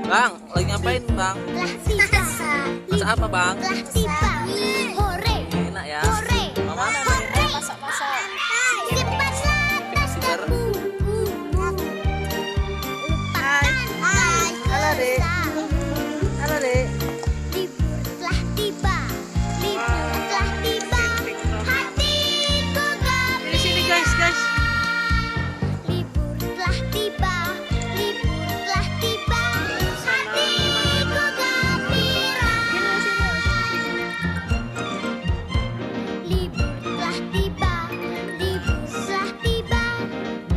Bang, lagi ngapain bang? Telah tiba. Masak apa bang? Telah tiba. Hore. Enak ya. Hore. Mama mana? Hore. Masak-masak. Simpanlah tas tebu. Lupakan. Hai. Halo, Dek. Halo dek. Libur telah tiba. Libur telah tiba. Hatiku Di sini guys. gembira. Libur telah tiba. Libur telah tiba. Hatiku gembira. Libur telah tiba. Libur telah tiba.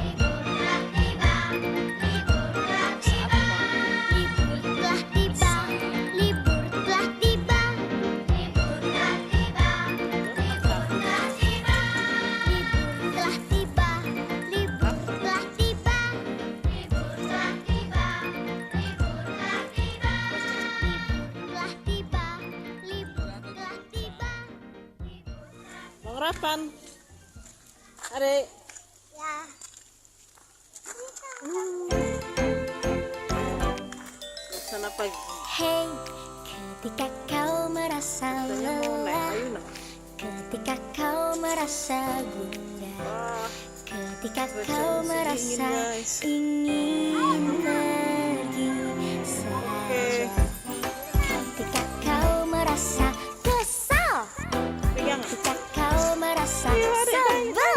Libur telah tiba. Libur telah tiba. Libur telah tiba. Libur telah tiba. Libur telah tiba. Libur telah tiba. Libur telah tiba. Libur telah tiba. Libur telah tiba. Libur telah tiba. Libur telah tiba. Libur telah tiba. Bang Rapan. Adek. Ya. Sana pagi. Hey, ketika kau merasa Katanya mau naik lelah, ayunan. ketika kau merasa gundah, Wah, ketika cuaca kau masih merasa dingin, guys. ingin pergi saja, ketika kau merasa kesal, pegang. ketika kau merasa sebel,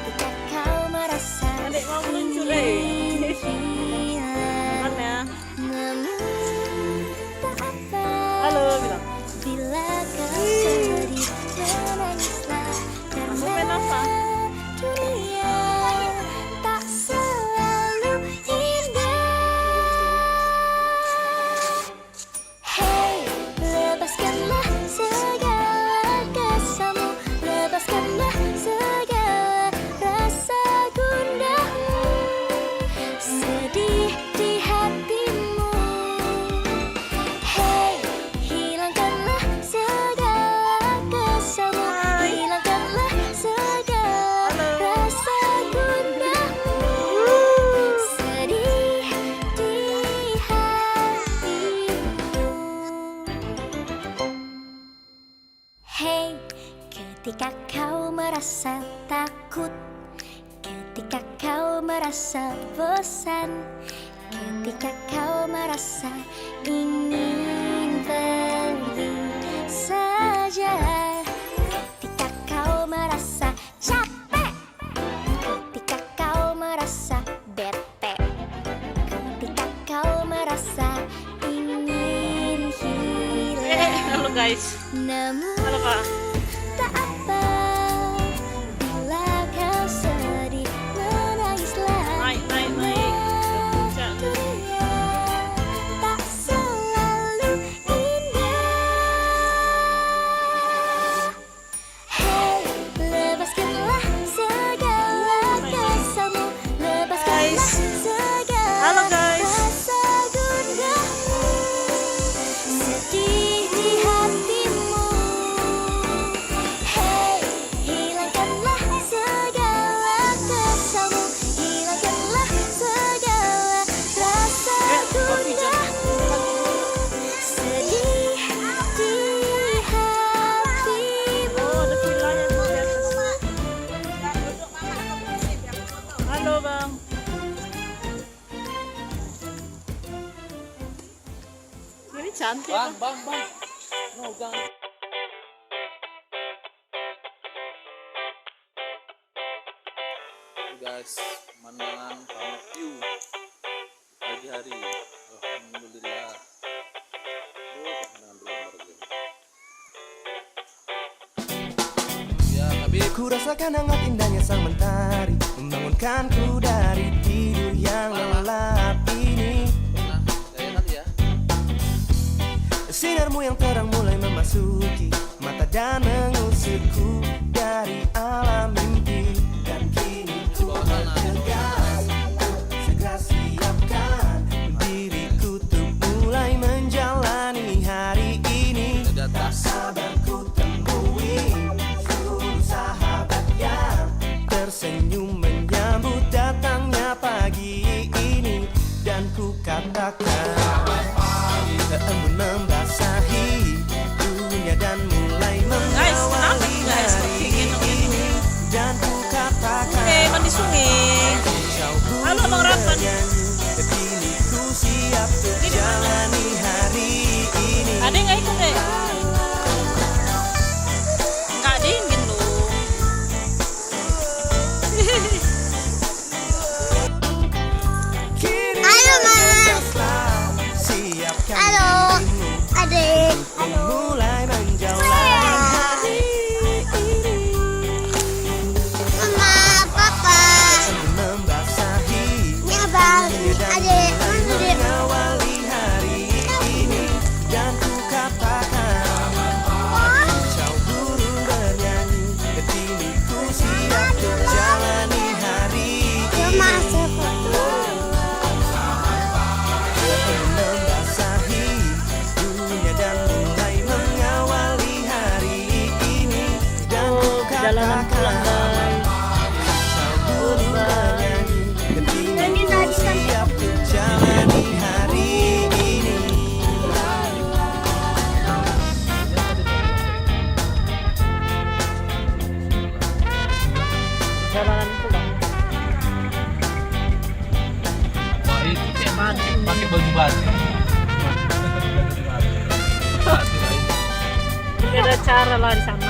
ketika kau merasa Adek mau meluncur ingin eh. hilang. Makan ya. Namun tak apa. Halo bilang. Bila kau sedih menangislah Kamu main apa? karena dunia tak selalu indah. Hey, lepaskanlah segala kesalmu, lepaskanlah segala rasa gundahmu, sedih di hatimu. Hey, hilangkanlah segala kesalmu, hilangkanlah segala rasa gundahmu, sedih di hatimu. Hey, ketika kau merasa takut, ketika kau merasa bosan, ketika kau merasa ingin pergi saja, ketika kau merasa capek, ketika kau merasa bete, ketika kau merasa ingin hilang. Halo guys. Namun Halo kak. tak apa, bila kau sedih menangislah. Naik. Puncak. Dunia tak selalu indah. Hey, lepaskanlah segala kesalmu, lepaskanlah Guys. segala Halo, guys. rasa gundahmu, sedih di hatimu. Hey, hilangkanlah segala kesalmu, hilangkanlah segala rasa gundahmu, sedih di hatimu. Oh, ada villanya tuh di atas. Halo bang. Ini cantik. Bang. No, jangan. Guys, pemandangan Pamuk View pagi hari. Alhamdulillah. Pemandangan luar biasa. Ya, Habib. Ku rasakan hangat indahnya sang mentari membangunkanku dari tidur yang lelap ini. Pernah saya kali ya. Sinarmu yang terang mulai memasuki mata dan mengusirku dari alam mimpi. Dan kini ku bergegas, segera siapkan diriku untuk mulai menjalani hari ini. Tak sabar ku temui seluruh sahabat yang tersenyum menyambut datangnya pagi ini. Dan ku katakan embun membasahi dunia dan mulai Guys, kenapa mengawali guys? hari Gendong-gendong. ini. Dan ku katakan Mandi sungai. Halo, Bang Rapan. kini ku siap untuk jalani hari ini. Ada nggak ikut deh? Nggak dingin loh. Kini Halo, Mas. berdasar, siapkan Halo, dirimu adik. mulai menjalani hari ini. Mama, papa. Embun membasahi Ya bang, adik. mengawali hari ini. Dan ku katakan jauh burung bernyanyi, kini ku siap untuk jalani hari Ya ini. masuk. Embun membasahi dunia dan mulai mengawali hari ini. Dan ku Perjalanan pulang katakan guys. jauh burung bernyanyi, kini ku siap untuk jalani hari ini. Perjalanan pulang. Wah itu saya pakai baju batik. Tidak ada cara lah di sana.